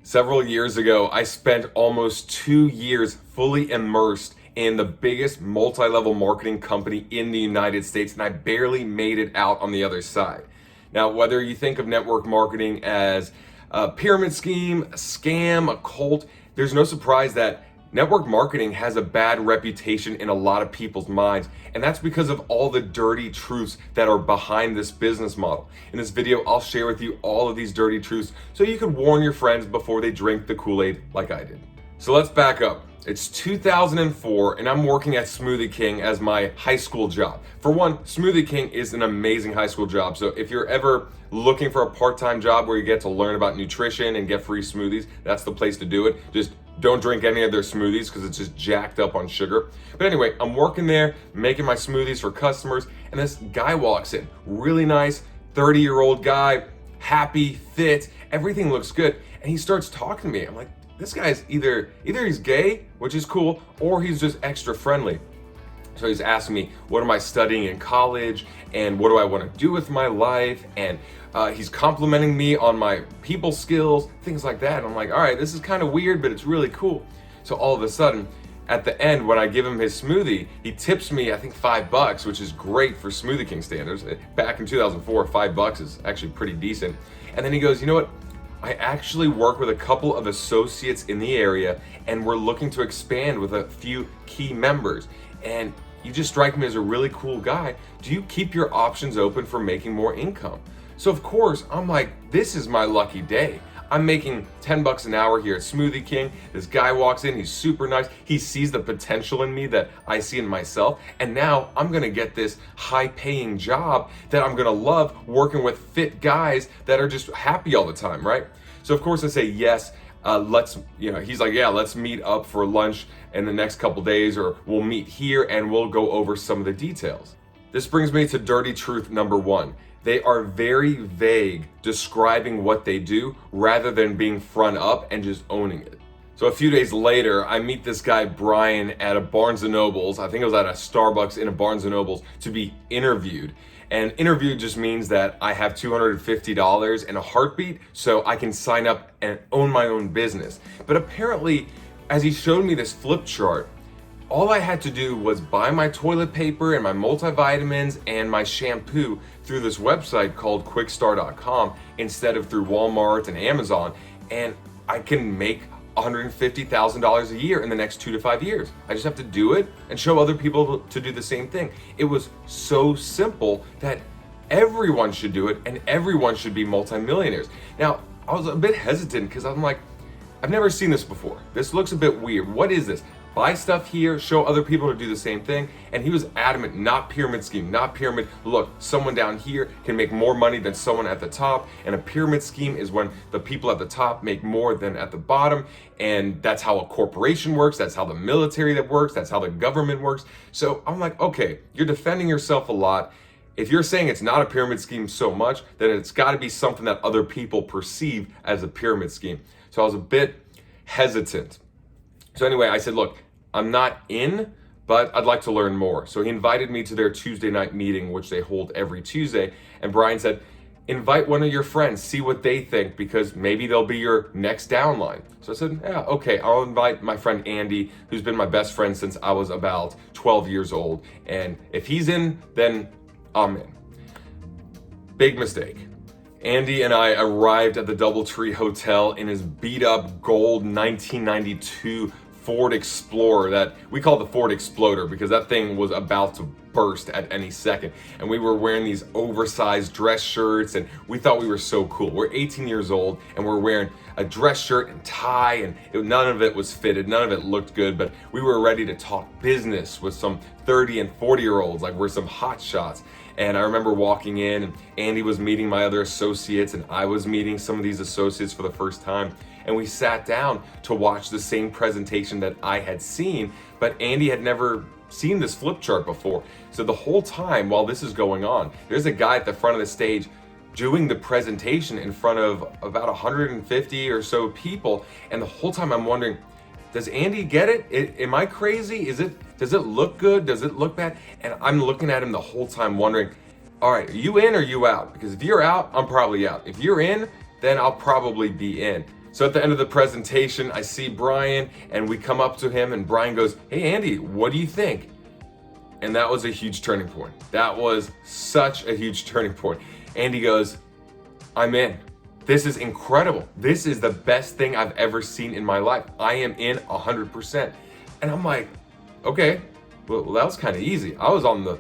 Several years ago, I spent almost 2 years fully immersed in the biggest multi-level marketing company in the United States, and I barely made it out on the other side. Now, whether you think of network marketing as a pyramid scheme, a scam, a cult, there's no surprise that network marketing has a bad reputation in a lot of people's minds, and that's because of all the dirty truths that are behind this business model. In this video, I'll share with you all of these dirty truths so you can warn your friends before they drink the Kool Aid like I did. So let's back up. It's 2004 and I'm working at Smoothie King as my high school job. For one, Smoothie King is an amazing high school job. So if you're ever looking for a part-time job where you get to learn about nutrition and get free smoothies, that's the place to do it. Just don't drink any of their smoothies because it's just jacked up on sugar. But anyway, I'm working there, making my smoothies for customers, and this guy walks in. Really nice, 30-year-old guy, happy, fit, everything looks good. And he starts talking to me. I'm like, this guy's either he's gay, which is cool, or he's just extra friendly. So he's asking me, what am I studying in college? And what do I want to do with my life? And he's complimenting me on my people skills, things like that. And I'm like, all right, this is kind of weird, but it's really cool. So all of a sudden, at the end, when I give him his smoothie, he tips me, I think $5, which is great for Smoothie King standards. Back in 2004, $5 is actually pretty decent. And then he goes, you know what? I actually work with a couple of associates in the area, and we're looking to expand with a few key members. And you just strike me as a really cool guy. Do you keep your options open for making more income? So of course, I'm like, this is my lucky day. I'm making $10 an hour here at Smoothie King. This guy walks in, he's super nice. He sees the potential in me that I see in myself. And now I'm gonna get this high paying job that I'm gonna love, working with fit guys that are just happy all the time, right? So of course I say yes. He's like, yeah, let's meet up for lunch in the next couple days, or we'll meet here and we'll go over some of the details. This brings me to dirty truth number one. They are very vague describing what they do rather than being front up and just owning it. So a few days later, I meet this guy, Brian, at a Barnes & Noble's. I think it was at a Starbucks in a Barnes & Noble's to be interviewed. And interview just means that I have $250 and a heartbeat so I can sign up and own my own business. But apparently, as he showed me this flip chart, all I had to do was buy my toilet paper and my multivitamins and my shampoo through this website called quickstar.com instead of through Walmart and Amazon, and I can make $150,000 a year in the next 2 to 5 years. I just have to do it and show other people to do the same thing. It was so simple that everyone should do it and everyone should be multimillionaires. Now, I was a bit hesitant because I'm like, I've never seen this before. This looks a bit weird. What is this? Buy stuff here, show other people to do the same thing. And he was adamant, not pyramid scheme, not pyramid. Look, someone down here can make more money than someone at the top. And a pyramid scheme is when the people at the top make more than at the bottom. And that's how a corporation works. That's how the military that works. That's how the government works. So I'm like, okay, you're defending yourself a lot. If you're saying it's not a pyramid scheme so much, then it's got to be something that other people perceive as a pyramid scheme. So I was a bit hesitant. So anyway, I said, look, I'm not in, but I'd like to learn more. So he invited me to their Tuesday night meeting, which they hold every Tuesday. And Brian said, invite one of your friends, see what they think, because maybe they'll be your next downline. So I said, yeah, okay, I'll invite my friend Andy, who's been my best friend since I was about 12 years old. And if he's in, then I'm in. Big mistake. Andy and I arrived at the DoubleTree Hotel in his beat up gold 1992 Ford Explorer that we call the Ford Exploder because that thing was about to burst at any second. And we were wearing these oversized dress shirts and we thought we were so cool. We're 18 years old and we're wearing a dress shirt and tie, and none of it was fitted, none of it looked good, but we were ready to talk business with some 30 and 40-year-olds, like we're some hot shots. And I remember walking in and Andy was meeting my other associates and I was meeting some of these associates for the first time. And we sat down to watch the same presentation that I had seen, but Andy had never seen this flip chart before. So the whole time while this is going on, there's a guy at the front of the stage doing the presentation in front of about 150 or so people. And the whole time I'm wondering, does Andy get it? Am I crazy? Does it look good? Does it look bad? And I'm looking at him the whole time wondering, all right, are you in or you out? Because if you're out, I'm probably out. If you're in, then I'll probably be in. So at the end of the presentation, I see Brian and we come up to him and Brian goes, "Hey Andy, what do you think?" And that was a huge turning point. That was such a huge turning point. Andy goes, "I'm in. This is incredible. This is the best thing I've ever seen in my life. I am in 100%. And I'm like, okay, well that was kind of easy. I was on the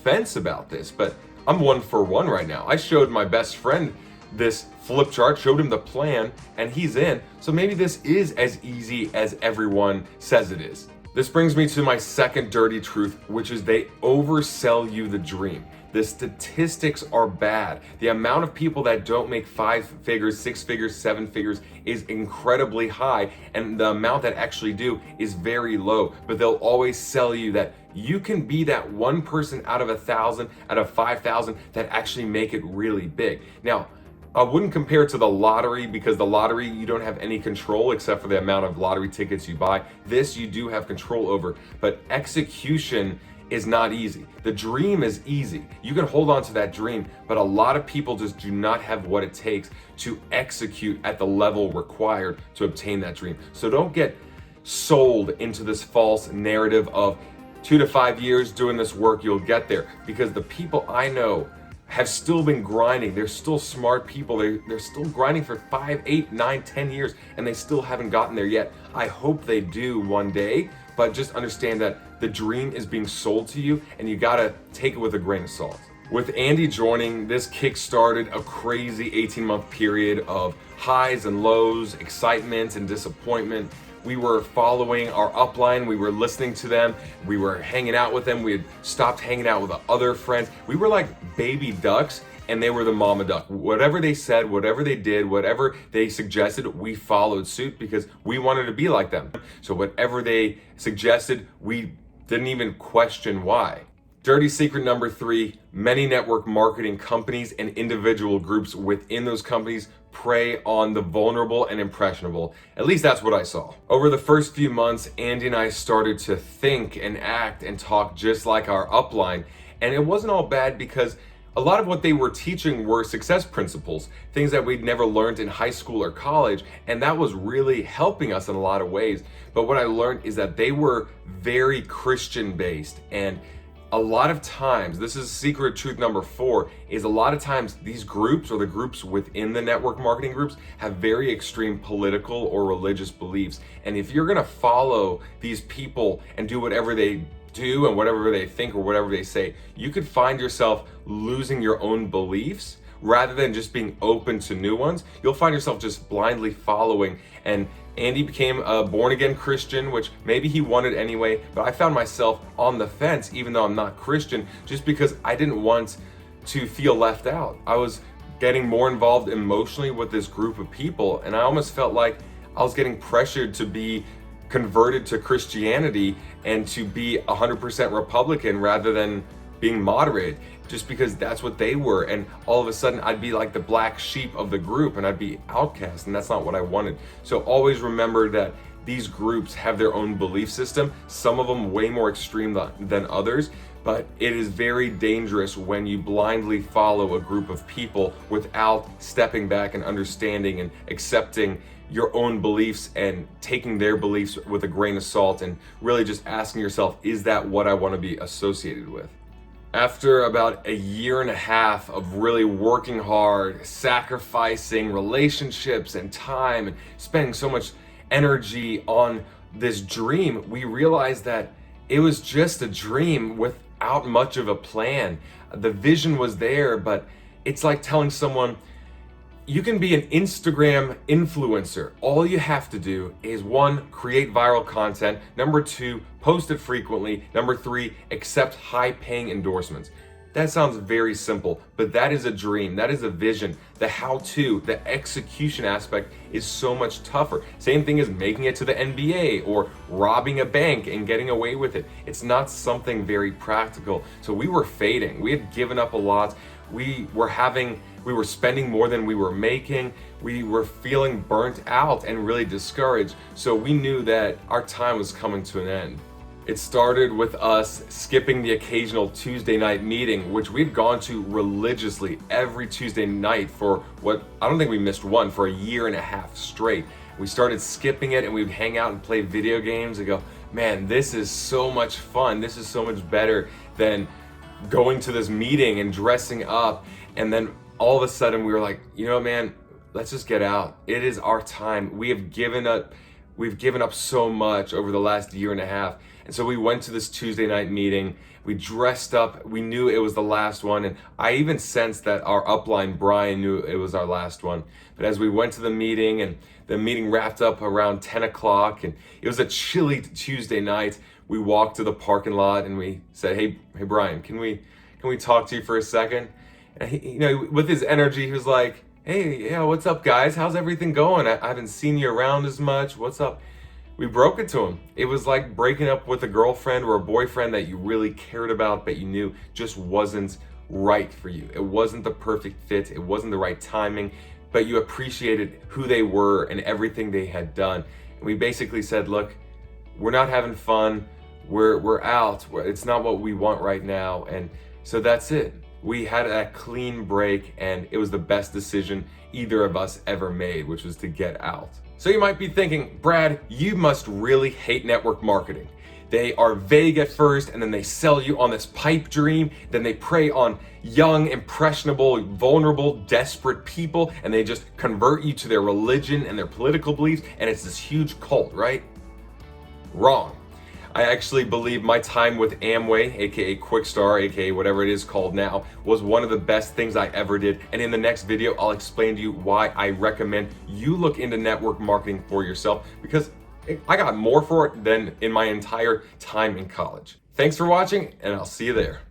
fence about this, but I'm 1 for 1 right now. I showed my best friend this flip chart, showed him the plan, and he's in. So maybe this is as easy as everyone says it is. This brings me to my second dirty truth, which is they oversell you the dream. The statistics are bad. The amount of people that don't make 5 figures, 6 figures, 7 figures is incredibly high, and the amount that actually do is very low. But they'll always sell you that you can be that one person out of 1,000, out of 5,000 that actually make it really big. Now, I wouldn't compare it to the lottery, because the lottery, you don't have any control except for the amount of lottery tickets you buy. This you do have control over, but execution is not easy. The dream is easy. You can hold on to that dream, but a lot of people just do not have what it takes to execute at the level required to obtain that dream. So don't get sold into this false narrative of 2 to 5 years doing this work, you'll get there. Because the people I know have still been grinding. They're still smart people. They're still grinding for 5, 8, 9, 10 years, and they still haven't gotten there yet. I hope they do one day, but just understand that the dream is being sold to you, and you gotta take it with a grain of salt. With Andy joining, this kick-started a crazy 18-month period of highs and lows, excitement and disappointment. We were following our upline, we were listening to them, we were hanging out with them, we had stopped hanging out with the other friends. We were like baby ducks, and they were the mama duck. Whatever they said, whatever they did, whatever they suggested, we followed suit because we wanted to be like them. So whatever they suggested, we didn't even question why. Dirty secret number 3, many network marketing companies and individual groups within those companies prey on the vulnerable and impressionable. At least that's what I saw. Over the first few months, Andy and I started to think and act and talk just like our upline. And it wasn't all bad, because a lot of what they were teaching were success principles, things that we'd never learned in high school or college, and that was really helping us in a lot of ways. But what I learned is that they were very Christian based, and a lot of times, this is secret truth number 4, is a lot of times these groups, or the groups within the network marketing groups, have very extreme political or religious beliefs. And if you're gonna follow these people and do whatever they do and whatever they think or whatever they say, you could find yourself losing your own beliefs rather than just being open to new ones. You'll find yourself just blindly following. And Andy became a born-again Christian, which maybe he wanted anyway, but I found myself on the fence, even though I'm not Christian, just because I didn't want to feel left out. I was getting more involved emotionally with this group of people, and I almost felt like I was getting pressured to be converted to Christianity and to be 100% Republican rather than being moderate, just because that's what they were. And all of a sudden I'd be like the black sheep of the group, and I'd be outcast, and that's not what I wanted. So always remember that these groups have their own belief system, some of them way more extreme than others, but it is very dangerous when you blindly follow a group of people without stepping back and understanding and accepting your own beliefs and taking their beliefs with a grain of salt, and really just asking yourself, is that what I want to be associated with? After about 1.5 years of really working hard, sacrificing relationships and time, and spending so much energy on this dream, we realized that it was just a dream without much of a plan. The vision was there, but it's like telling someone, you can be an Instagram influencer. All you have to do is 1, create viral content. Number 2, post it frequently. Number 3, accept high-paying endorsements. That sounds very simple, but that is a dream. That is a vision. The how-to, the execution aspect is so much tougher. Same thing as making it to the NBA or robbing a bank and getting away with it. It's not something very practical. So we were fading. We had given up a lot. We were spending more than we were making. We were feeling burnt out and really discouraged. So we knew that our time was coming to an end. It started with us skipping the occasional Tuesday night meeting, which we'd gone to religiously every Tuesday night for what, I don't think we missed one, for a year and a half straight. We started skipping it and we'd hang out and play video games and go, man, this is so much fun. This is so much better than going to this meeting and dressing up. And then all of a sudden we were like, you know, man, let's just get out. It is our time. We've given up so much over the last year and a half. And so we went to this Tuesday night meeting. We dressed up. We knew it was the last one. And I even sensed that our upline, Brian, knew it was our last one. But as we went to the meeting, and the meeting wrapped up around 10 o'clock, and it was a chilly Tuesday night, we walked to the parking lot and we said, hey Brian, can we talk to you for a second? And he, you know, with his energy, he was like, hey, yeah, what's up, guys? How's everything going? I haven't seen you around as much. What's up? We broke it to him. It was like breaking up with a girlfriend or a boyfriend that you really cared about, but you knew just wasn't right for you. It wasn't the perfect fit. It wasn't the right timing, but you appreciated who they were and everything they had done. And we basically said, look, we're not having fun. We're out. It's not what we want right now. And so that's it. We had a clean break, and it was the best decision either of us ever made, which was to get out. So you might be thinking, Brad, you must really hate network marketing. They are vague at first, and then they sell you on this pipe dream. Then they prey on young, impressionable, vulnerable, desperate people, and they just convert you to their religion and their political beliefs, and it's this huge cult, right? Wrong. I actually believe my time with Amway, aka Quickstar, aka whatever it is called now, was one of the best things I ever did. And in the next video, I'll explain to you why I recommend you look into network marketing for yourself, because I got more for it than in my entire time in college. Thanks for watching, and I'll see you there.